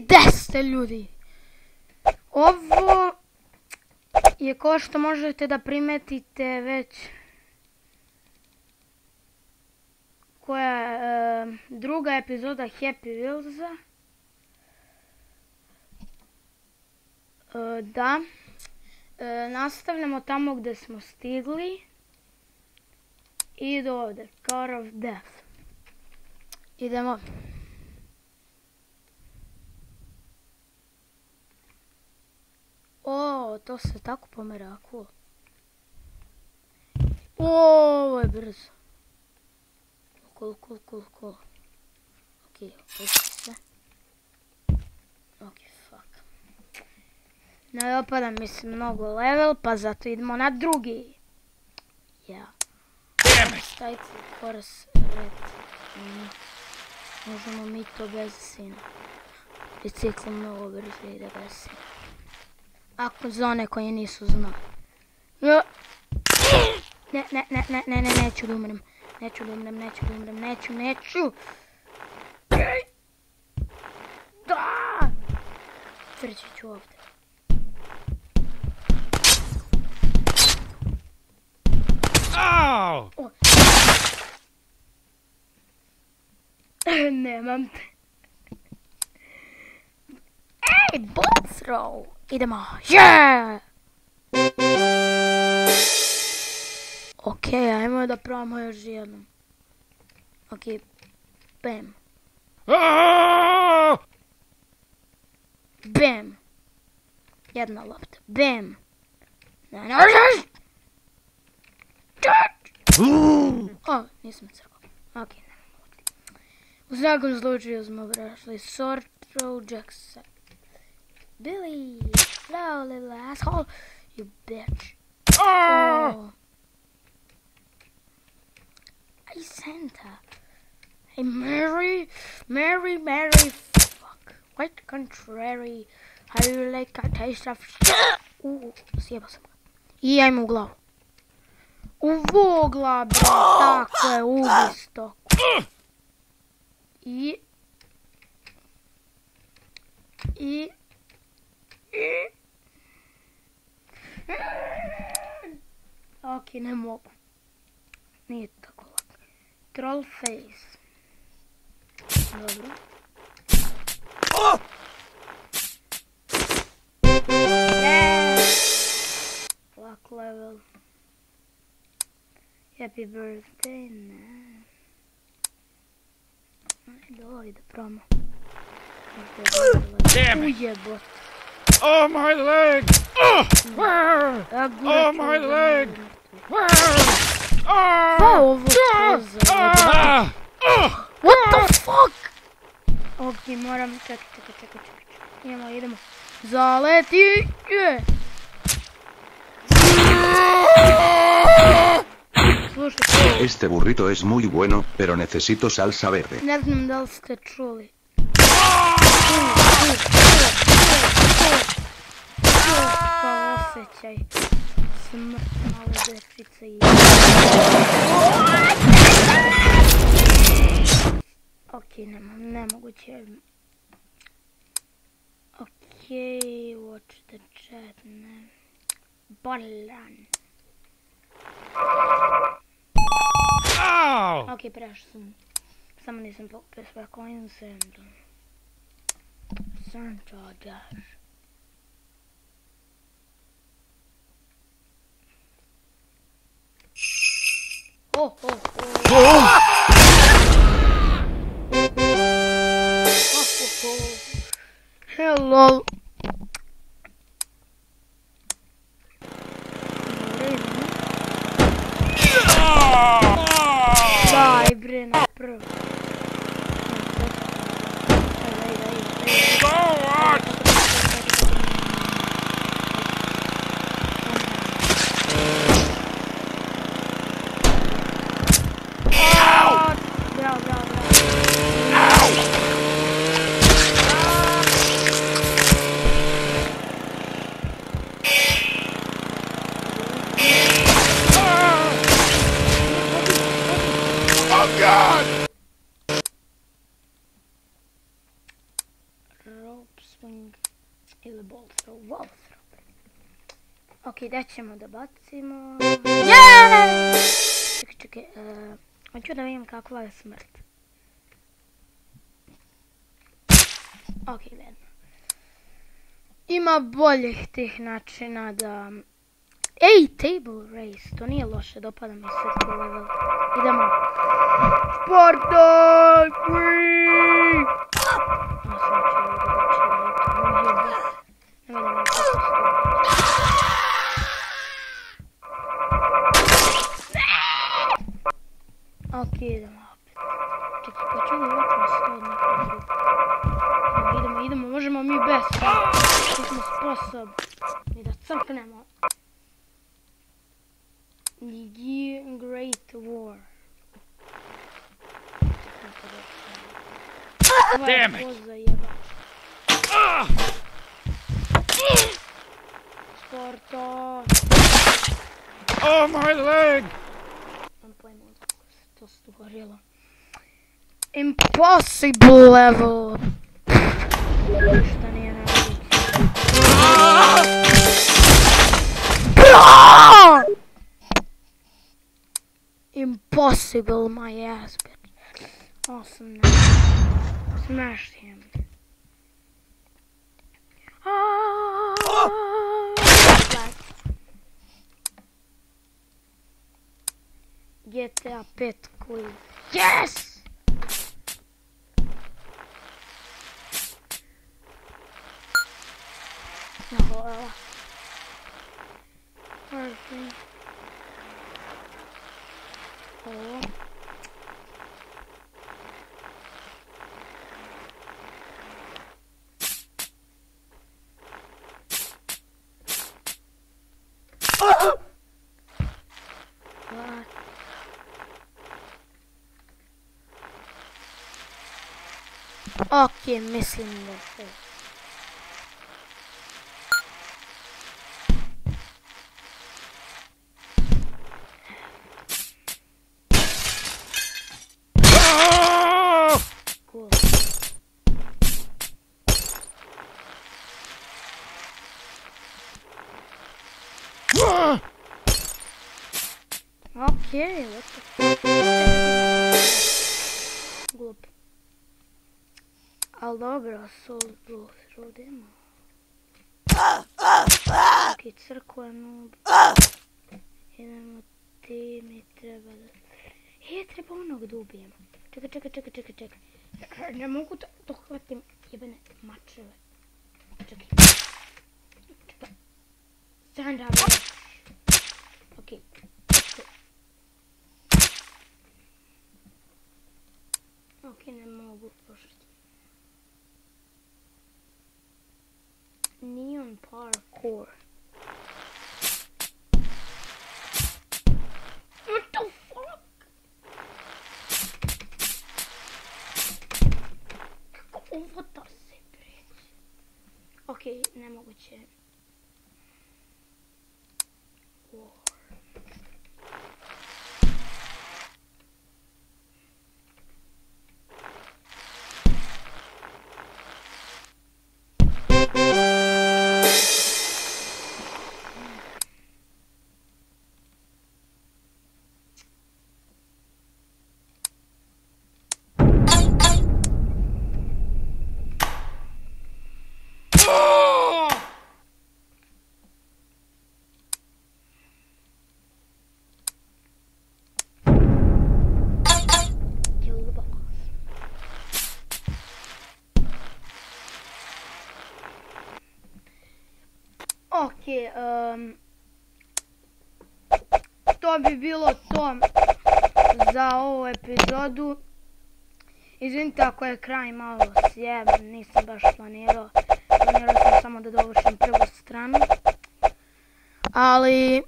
gde ste ljudi? Ovo je ko što možete da primetite već koja druga epizoda Happy Wheelsa. Da, nastavljamo tamo gde smo stigli i do ovdje, Car of Death. Idemo. O, to se tako pomera, cool. Ovo je brzo. Cool. Ok, opusti se. Ok, fuck. Ne dopada mi se mnogo level, pa zato idemo na drugi. Ja. Stavite koras red. Možemo mi to bez sina. Bicikl mnogo brzo ide bez sina. Ako za one koji nisu znali. Ne, neću da umrem. Neću. Da! Trčit ću ovdje. Oh! Nemam te. Ej, ball throw! Idemo. Yeah! Ok, ajmo da probamo još jednom. Ok, bam. Bam. Jedna lopta. Bam. O, nisam crkao. Ok, nemam lopti. U svakom slučaju smo prošli sword throw Jackson. Billy, hello little asshole, you bitch. Oh. Hey Santa. Hey Mary, fuck. Quite contrary. How you like a taste of sjebao sam ga. I ajmo u glavu. U vogla, bre, tako je, ubi stoku. I... Ok, ne mogu. Nije tako lako. Troll face. Dobro. Luck level. Happy birthday, ne. Ajde probamo. Damn it! Ujebot. Oh, my leg! Oh, my leg! Pa ovo za... What the fuck? Ok, moram... Čekaj. Idemo. Zaleti! Este burrito es muy bueno, pero necesito salsa verde. Ne znam da li ste čuli. Kao osjećaj. Smrt male defice i... Ok, nemoguće. Ok, watch the chat, ne. Balan. Ok, prešao sam. Samo nisam pokupio sve coinse and... Santa dash. Hello. Daj bre, na prvo. rope swing ili ball throw, wall throw. Ok, da ćemo da bacimo. Yeah! Čekaj, hoću da vidim kakva je smrt. Ok, vedno. Ima boljih tih načina da... Ej, table race, to nije loše, dopada mi se to level. Idemo. Spartak! Ok, idemo opet. Čekaj, pa ću li vatno stoji nekako drugo. Idemo, možemo mi bez. Mi smo sposobni da crknemo. Great War. Damn it! Sparta! Oh, my leg! To se gorilo. Impossible level! Šta nije naravno. Impossible, my ass, bitch. Awesome. Smashed him. GTA 5 quiz. Yes! No, perfect. Oh. What? Okay, mislim da se. Cool. Okay, what the fuck? Glup. Al dobro, solo rodimo. Ok, crkva noob. Idemo ti, mi treba da... treba onog da ubijemo. Čekaj. Ne mogu da dohvatim jebene mačeve. Čekaj. Sanda, ok. Ok, ne mogu pošto. Neon parkour. What the fuck? Kako ovo da se preći? Ok, nemoguće. War. Ok, to bi bilo to za ovu epizodu. Izvinite ako je kraj malo sjeben, nisam baš planirao. Planirao sam samo da dovršim prvu stranu. Ali,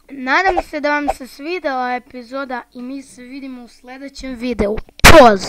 nadam se da vam se svidjela epizoda i mi se vidimo u sljedećem videu. Poz!